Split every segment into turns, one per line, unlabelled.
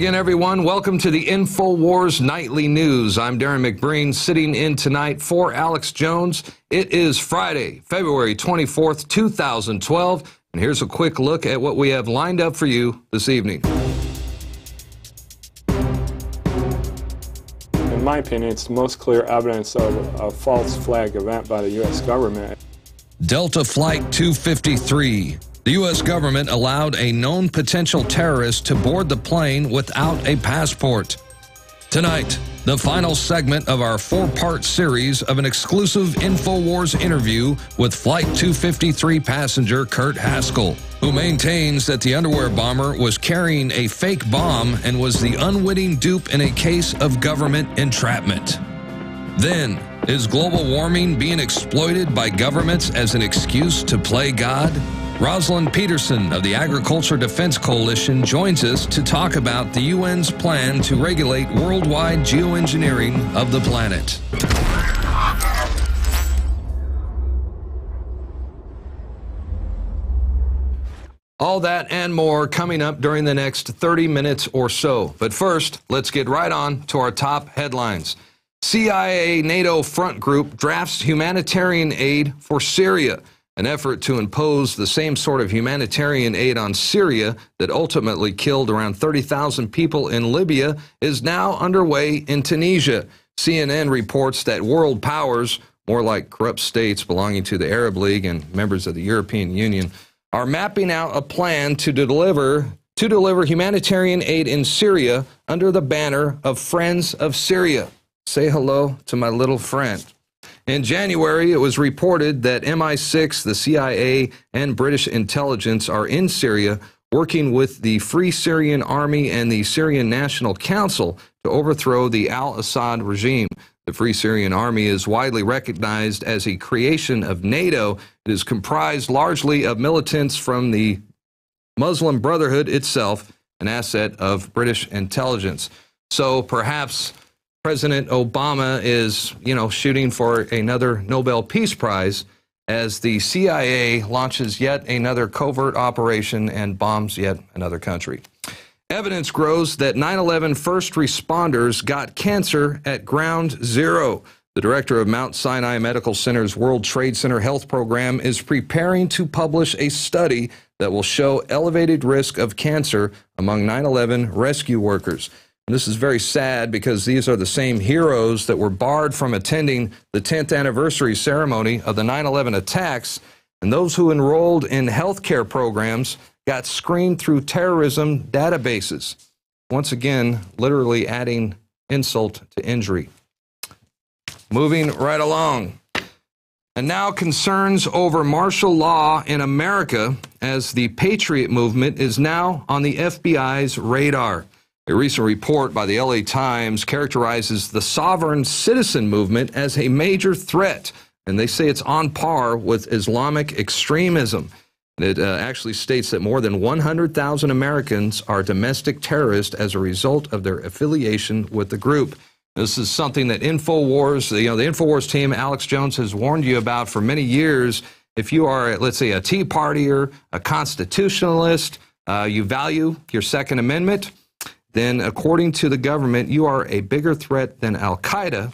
again, everyone. Welcome to the INFOWARS Nightly News. I'm Darren McBreen, sitting in tonight for Alex Jones. It is Friday, February 24th, 2012, and here's a quick look at what we have lined up for you this evening.
In my opinion, it's the most clear evidence of a false flag event by the U.S. government.
Delta Flight 253. The U.S. government allowed a known potential terrorist to board the plane without a passport. Tonight, the final segment of our four-part series of an exclusive INFOWARS interview with Flight 253 passenger Kurt Haskell, who maintains that the underwear bomber was carrying a fake bomb and was the unwitting dupe in a case of government entrapment. Then, is global warming being exploited by governments as an excuse to play God? Rosalind Peterson of the Agriculture Defense Coalition joins us to talk about the UN's plan to regulate worldwide geoengineering of the planet. All that and more coming up during the next 30 minutes or so. But first, let's get right on to our top headlines. CIA NATO front group drafts humanitarian aid for Syria. An effort to impose the same sort of humanitarian aid on Syria that ultimately killed around 30,000 people in Libya is now underway in Tunisia. CNN reports that world powers, more like corrupt states belonging to the Arab League and members of the European Union, are mapping out a plan to deliver humanitarian aid in Syria under the banner of Friends of Syria. Say hello to my little friend. In January, it was reported that MI6, the CIA, and British intelligence are in Syria working with the Free Syrian Army and the Syrian National Council to overthrow the al-Assad regime. The Free Syrian Army is widely recognized as a creation of NATO. It is comprised largely of militants from the Muslim Brotherhood itself, an asset of British intelligence. So perhaps President Obama is, shooting for another Nobel Peace Prize as the CIA launches yet another covert operation and bombs yet another country. Evidence grows that 9/11 first responders got cancer at Ground Zero. The director of Mount Sinai Medical Center's World Trade Center Health Program is preparing to publish a study that will show elevated risk of cancer among 9/11 rescue workers. And this is very sad because these are the same heroes that were barred from attending the 10th anniversary ceremony of the 9/11 attacks, and those who enrolled in healthcare programs got screened through terrorism databases. Once again, literally adding insult to injury. Moving right along. And now concerns over martial law in America as the Patriot movement is now on the FBI's radar. A recent report by the LA Times characterizes the sovereign citizen movement as a major threat, and they say it's on par with Islamic extremism. It actually states that more than 100,000 Americans are domestic terrorists as a result of their affiliation with the group. This is something that INFOWARS, the INFOWARS team, Alex Jones, has warned you about for many years. If you are, let's say, a Tea Partier, a constitutionalist, you value your Second Amendment, then according to the government, you are a bigger threat than Al-Qaeda,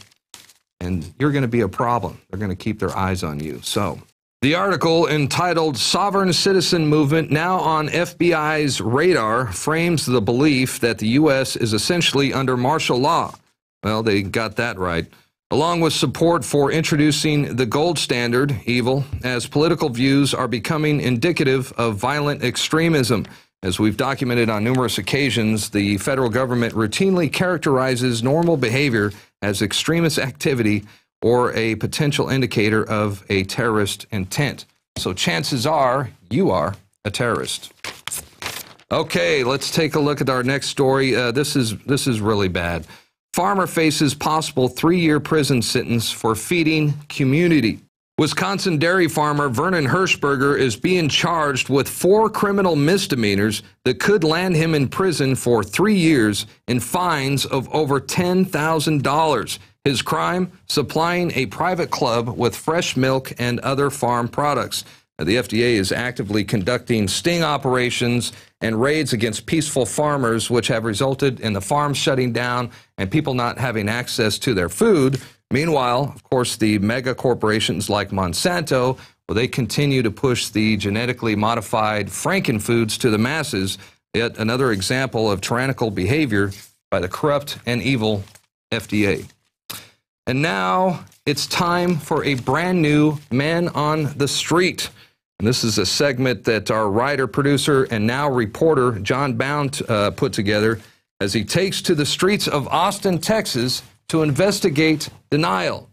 and you're going to be a problem. They're going to keep their eyes on you. So the article entitled Sovereign Citizen Movement Now on FBI's Radar frames the belief that the U.S. is essentially under martial law. Well, they got that right. Along with support for introducing the gold standard, evil, as political views are becoming indicative of violent extremism. As we've documented on numerous occasions, the federal government routinely characterizes normal behavior as extremist activity or a potential indicator of a terrorist intent. So chances are you are a terrorist. Okay, let's take a look at our next story. This is really bad. Farmer faces possible 3-year prison sentence for feeding community. Wisconsin dairy farmer Vernon Hershberger is being charged with 4 criminal misdemeanors that could land him in prison for 3 years and fines of over $10,000. His crime? Supplying a private club with fresh milk and other farm products. The FDA is actively conducting sting operations and raids against peaceful farmers, which have resulted in the farms shutting down and people not having access to their food. Meanwhile, of course, the mega corporations like Monsanto, well, they continue to push the genetically modified frankenfoods to the masses, yet another example of tyrannical behavior by the corrupt and evil FDA. And now it's time for a brand new Man on the Street. And this is a segment that our writer, producer, and now reporter John Bound put together as he takes to the streets of Austin, Texas to investigate denial.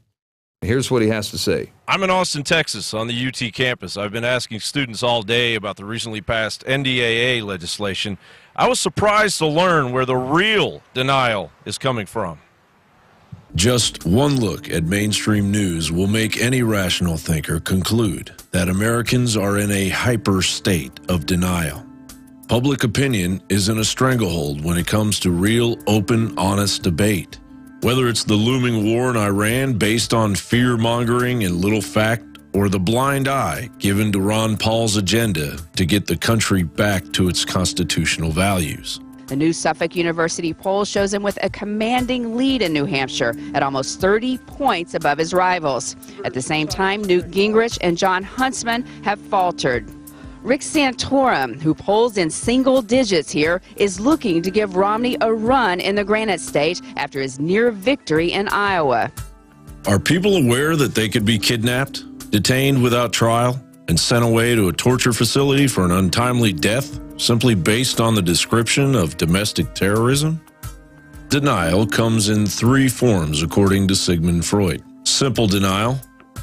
Here's what he has to say.
I'm in Austin, Texas, on the UT campus. I've been asking students all day about the recently passed NDAA legislation. I was surprised to learn where the real denial is coming from.
Just one look at mainstream news will make any rational thinker conclude that Americans are in a hyper state of denial. Public opinion is in a stranglehold when it comes to real, open, honest debate. Whether it's the looming war in Iran based on fear-mongering and little fact, or the blind eye given to Ron Paul's agenda to get the country back to its constitutional values.
The new Suffolk University poll shows him with a commanding lead in New Hampshire at almost 30 points above his rivals. At the same time, Newt Gingrich and John Huntsman have faltered. Rick Santorum, who polls in single digits here, is looking to give Romney a run in the Granite State after his near victory in Iowa.
Are people aware that they could be kidnapped, detained without trial, and sent away to a torture facility for an untimely death simply based on the description of domestic terrorism? Denial comes in three forms, according to Sigmund Freud. Simple denial.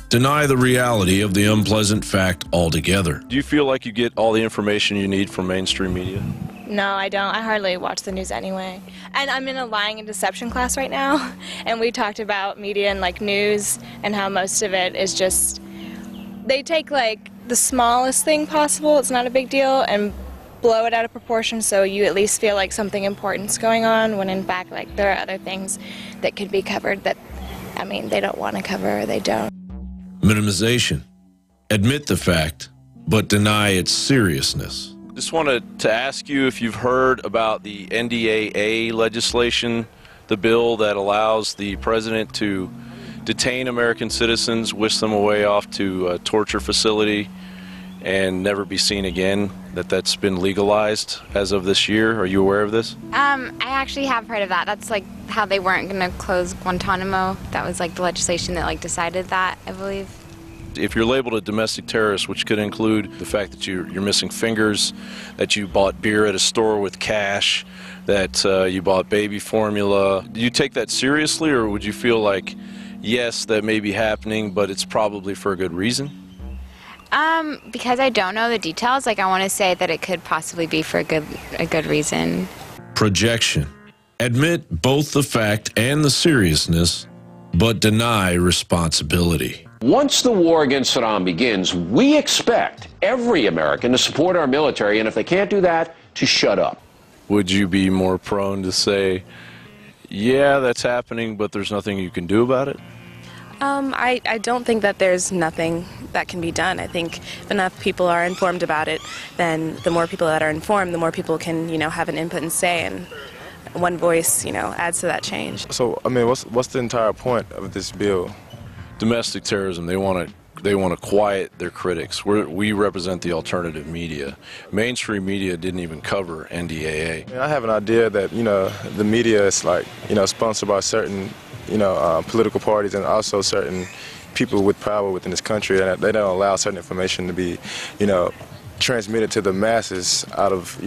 Deny the reality of the unpleasant fact altogether.
Do you feel like you get all the information you need from mainstream media?
No, I don't. I hardly watch the news anyway. And I'm in a lying and deception class right now, and we talked about media and like news and how most of it is just, they take like the smallest thing possible, it's not a big deal, and blow it out of proportion so you at least feel like something important's going on, when in fact like there are other things that could be covered that, I mean, they don't want to cover or they don't.
Minimization. Admit the fact, but deny its seriousness.
Just wanted to ask you if you've heard about the NDAA legislation, the bill that allows the president to detain American citizens, whisk them away off to a torture facility, and never be seen again, that's been legalized as of this year. Are you aware of this?
I actually have heard of that. That's like how they weren't going to close Guantanamo. That was like the legislation that like decided that, I believe.
If you're labeled a domestic terrorist, which could include the fact that you're missing fingers, that you bought beer at a store with cash, that you bought baby formula, do you take that seriously, or would you feel like, yes, that may be happening, but it's probably for a good reason?
Because I don't know the details, like I want to say that it could possibly be for a good reason.
Projection. Admit both the fact and the seriousness, but deny responsibility.
Once the war against Saddam begins, we expect every American to support our military, and if they can't do that, to shut up.
Would you be more prone to say, yeah, that's happening, but there's nothing you can do about it?
I don't think that there's nothing that can be done. I think if enough people are informed about it, then the more people that are informed, the more people can, have an input and say, and one voice, adds to that change.
So, I mean, what's the entire point of this bill?
Domestic terrorism, they want to quiet their critics. We represent the alternative media. Mainstream media didn't even cover NDAA.
I have an idea that, the media is like, sponsored by certain political parties and also certain people with power within this country, and they don't allow certain information to be, transmitted to the masses out of,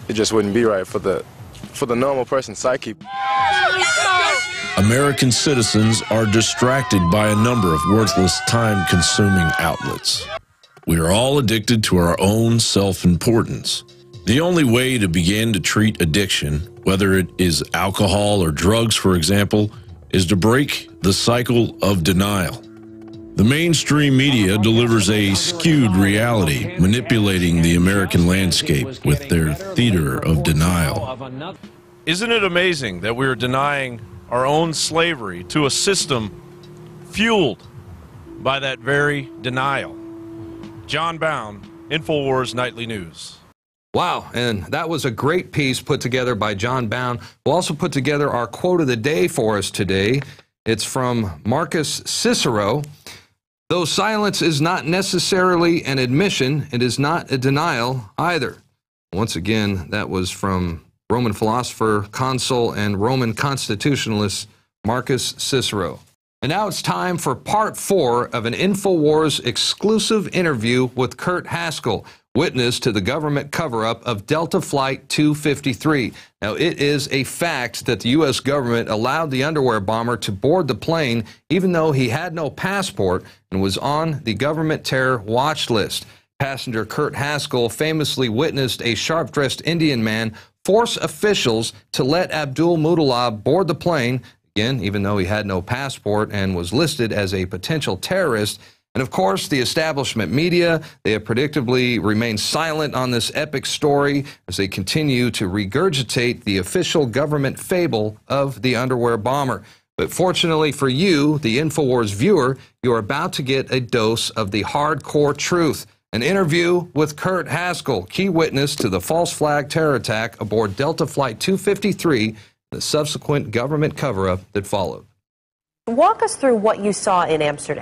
it just wouldn't be right for the normal person's psyche.
American citizens are distracted by a number of worthless, time-consuming outlets. We are all addicted to our own self-importance. The only way to begin to treat addiction, whether it is alcohol or drugs, for example, is to break the cycle of denial. The mainstream media delivers a skewed reality, manipulating the American landscape with their theater of denial.
Isn't it amazing that we're denying our own slavery to a system fueled by that very denial?
John Bound, INFOWARS Nightly News.
Wow, and that was a great piece put together by John Bound. We'll also put together our quote of the day for us today. It's from Marcus Cicero. Though silence is not necessarily an admission, it is not a denial either. Once again, that was from Roman philosopher, consul, and Roman constitutionalist Marcus Cicero. And now it's time for part 4 of an INFOWARS exclusive interview with Kurt Haskell, witness to the government cover-up of Delta Flight 253. Now, it is a fact that the U.S. government allowed the underwear bomber to board the plane even though he had no passport and was on the government terror watch list. Passenger Kurt Haskell famously witnessed a sharp-dressed Indian man force officials to let Abdul Muttalib board the plane, again, even though he had no passport and was listed as a potential terrorist. And of course, the establishment media, they have predictably remained silent on this epic story as they continue to regurgitate the official government fable of the underwear bomber. But fortunately for you, the INFOWARS viewer, you're about to get a dose of the hardcore truth. An interview with Kurt Haskell, key witness to the false flag terror attack aboard Delta Flight 253, and the subsequent government cover-up that followed.
Walk us through what you saw in Amsterdam.